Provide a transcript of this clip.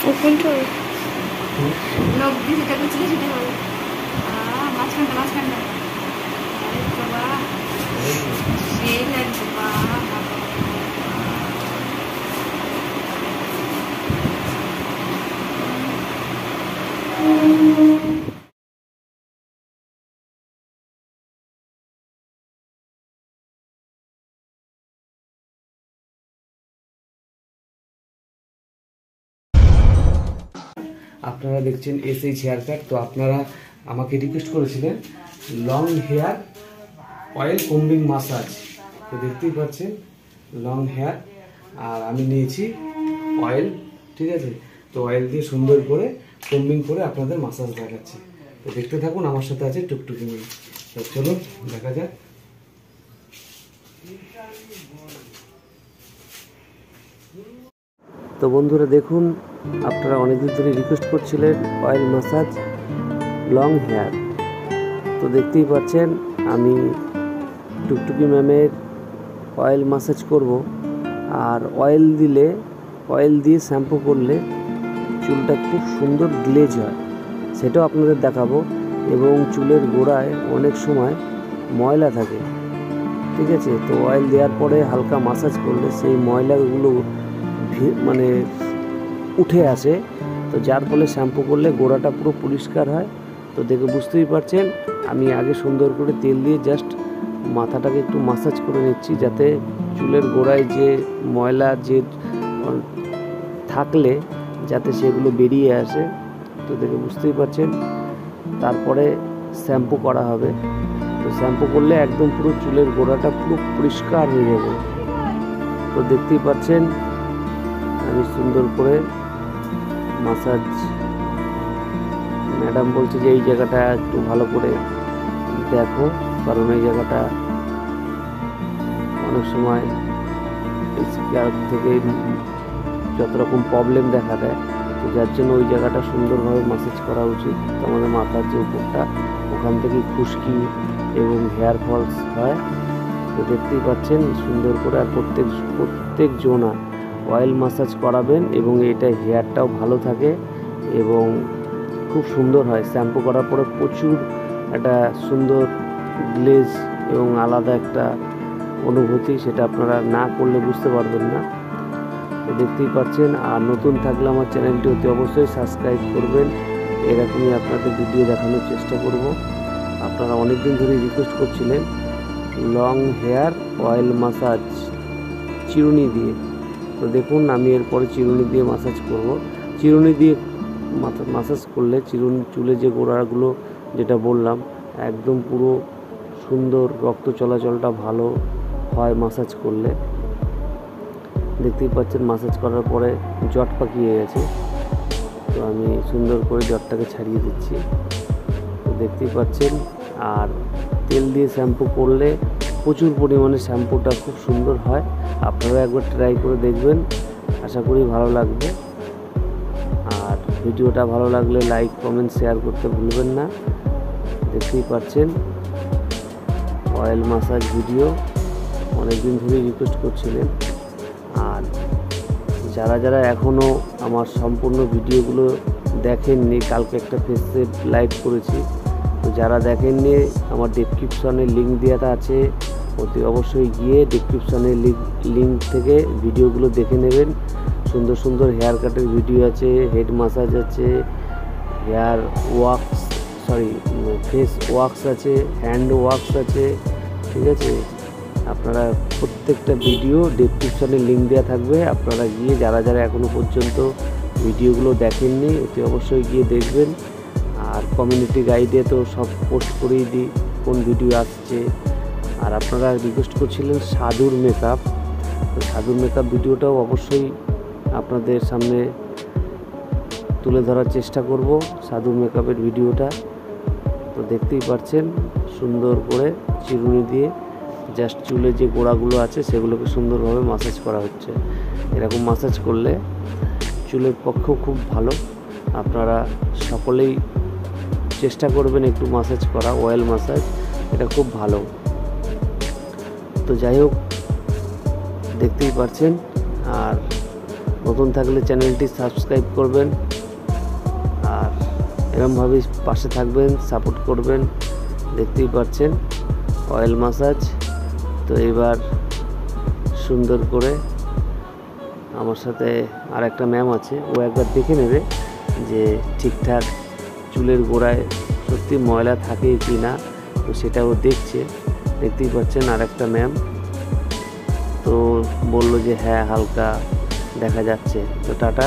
কোনটা লোক দিয়ে যেটা করছিল সেটা হবে মাঝখানটা বাবা সেই লাগছে বাবা আপনারা দেখছেন এসএইচ হেয়ার কাট। তো আপনারা আমাকে রিকোয়েস্ট করেছিলেন long hair oil combing massage. তো দেখতেই পাচ্ছেন লং হেয়ার, আর আমি নিয়েছি অয়েল, ঠিক আছে। তো অয়েল দিয়ে সুন্দর করে কম্বিং করে আপনাদের মাসাজ দেখাচ্ছি। তো দেখতে থাকুন, আমার সাথে আছে টুকটুকি মেয়ে। তো চলুন দেখা যাক। তো বন্ধুরা দেখুন, আপনারা অনেকদিন ধরে রিকোয়েস্ট করছিলেন অয়েল মাসাজ লং হেয়ার। তো দেখতেই পাচ্ছেন আমি টুকটুকি ম্যামের অয়েল মাসাজ করব। আর অয়েল দিয়ে শ্যাম্পু করলে চুলটা খুব সুন্দর গ্লেজ হয়, সেটাও আপনাদের দেখাবো। এবং চুলের গোড়ায় অনেক সময় ময়লা থাকে, ঠিক আছে। তো অয়েল দেওয়ার পরে হালকা মাসাজ করলে সেই ময়লাগুলো মানে উঠে আসে, তো যার ফলে শ্যাম্পু করলে গোড়াটা পুরো পরিষ্কার হয়। তো দেখে বুঝতেই পারছেন আমি আগে সুন্দর করে তেল দিয়ে জাস্ট মাথাটাকে একটু মাসাজ করে নিচ্ছি, যাতে চুলের গোড়ায় যে ময়লা যে থাকলে যাতে সেগুলো বেরিয়ে আসে। তো দেখে বুঝতেই পারছেন তারপরে শ্যাম্পু করা হবে। তো শ্যাম্পু করলে একদম পুরো চুলের গোড়াটা পুরো পরিষ্কার হয়ে যাবে। তো দেখতেই পাচ্ছেন আমি সুন্দর করে মাসাজ, ম্যাডাম বলছে যে এই জায়গাটা একটু ভালো করে দেখো, কারণ এই জায়গাটা অনেক সময় স্ক্যাল্প থেকে যত রকম প্রবলেম দেখা দেয়। তো যার জন্য ওই জায়গাটা সুন্দরভাবে মাসাজ করা উচিত। তো আমাদের মাথার যে উপরটা, ওখান থেকে খুশকি এবং হেয়ার ফলস হয়। তো দেখতেই পাচ্ছেন সুন্দর করে, আর প্রত্যেক জোনা অয়েল মাসাজ করাবেন এবং এটা হেয়ারটাও ভালো থাকে এবং খুব সুন্দর হয়। শ্যাম্পু করার পরে প্রচুর একটা সুন্দর গ্লেজ এবং আলাদা একটা অনুভূতি, সেটা আপনারা না করলে বুঝতে পারবেন না। তো দেখতেই পাচ্ছেন। আর নতুন থাকলে আমার চ্যানেলটি অতি অবশ্যই সাবস্ক্রাইব করবেন, এরকমই আপনাদের ভিডিও দেখানোর চেষ্টা করব। আপনারা অনেক দিন ধরে রিকোয়েস্ট করছিলেন লং হেয়ার অয়েল মাসাজ চিরুনি দিয়ে। তো দেখুন আমি এরপরে চিরুনি দিয়ে মাসাজ করব। চিরুনি দিয়ে মাসাজ করলে চুলে যে গোড়াগুলো যেটা বললাম একদম পুরো সুন্দর রক্ত চলাচলটা ভালো হয় মাসাজ করলে। দেখতেই পাচ্ছেন মাসাজ করার পরে জট পাকিয়ে গেছে, তো আমি সুন্দর করে জটটাকে ছাড়িয়ে দিচ্ছি। তো দেখতেই পাচ্ছেন। আর তেল দিয়ে শ্যাম্পু করলে প্রচুর পরিমাণে শ্যাম্পুটা খুব সুন্দর হয়। আপনারা একবার ট্রাই করে দেখবেন, আশা করি ভালো লাগবে। আর ভিডিওটা ভালো লাগলে লাইক কমেন্ট শেয়ার করতে ভুলবেন না। দেখতেই পাচ্ছেন অয়েল মাসাজ ভিডিও অনেকদিন ধরেই রিকোয়েস্ট করছিলেন। আর যারা এখনও আমার সম্পূর্ণ ভিডিওগুলো দেখেননি, কালকে একটা ফেসে লাইভ করেছি, তো যারা দেখেননি আমার ডেসক্রিপশনে লিঙ্ক দেওয়া আছে, অতি অবশ্যই গিয়ে ডেসক্রিপশনে লিঙ্ক থেকে ভিডিওগুলো দেখে নেবেন। সুন্দর সুন্দর হেয়ার কাটের ভিডিও আছে, হেড মাসাজ আছে, হেয়ার ওয়াক্স ফেস ওয়াক্স আছে, হ্যান্ড ওয়াক্স আছে, ঠিক আছে। আপনারা প্রত্যেকটা ভিডিও ডেসক্রিপশনে লিঙ্ক দেওয়া থাকবে, আপনারা গিয়ে যারা এখনও পর্যন্ত ভিডিওগুলো দেখেননি অতি অবশ্যই গিয়ে দেখবেন। আর কমিউনিটি গাইডে তো সব পোস্ট করেই দিই কোন ভিডিও আসছে। আর আপনারা রিকোয়েস্ট করছিলেন সাধুর মেকআপ, তো সাধুর মেকআপ ভিডিওটাও অবশ্যই আপনাদের সামনে তুলে ধরার চেষ্টা করব, সাধুর মেকআপের ভিডিওটা। তো দেখতেই পাচ্ছেন সুন্দর করে চিরুনি দিয়ে জাস্ট চুলে যে গোড়াগুলো আছে সেগুলোকে সুন্দরভাবে মাসাজ করা হচ্ছে। এরকম মাসাজ করলে চুলের পক্ষেও খুব ভালো। আপনারা সকলেই চেষ্টা করবেন একটু মাসাজ করা, অয়েল মাসাজ, এটা খুব ভালো। তো যাই হোক দেখতেই পাচ্ছেন। আর নতুন থাকলে চ্যানেলটি সাবস্ক্রাইব করবেন, আর এরমভাবেই পাশে থাকবেন, সাপোর্ট করবেন। দেখতেই পাচ্ছেন অয়েল ম্যাসাজ। তো এবার সুন্দর করে আমার সাথে আর একটা ম্যাম আছে, ও একবার দেখে নেবে যে ঠিকঠাক চুলের গোড়ায় সত্যি ময়লা থাকে কি না, তো সেটা ও দেখছে। দেখতেই পাচ্ছেন আর একটা ম্যাম, তো বললো যে হ্যাঁ হালকা দেখা যাচ্ছে। তো টাটা।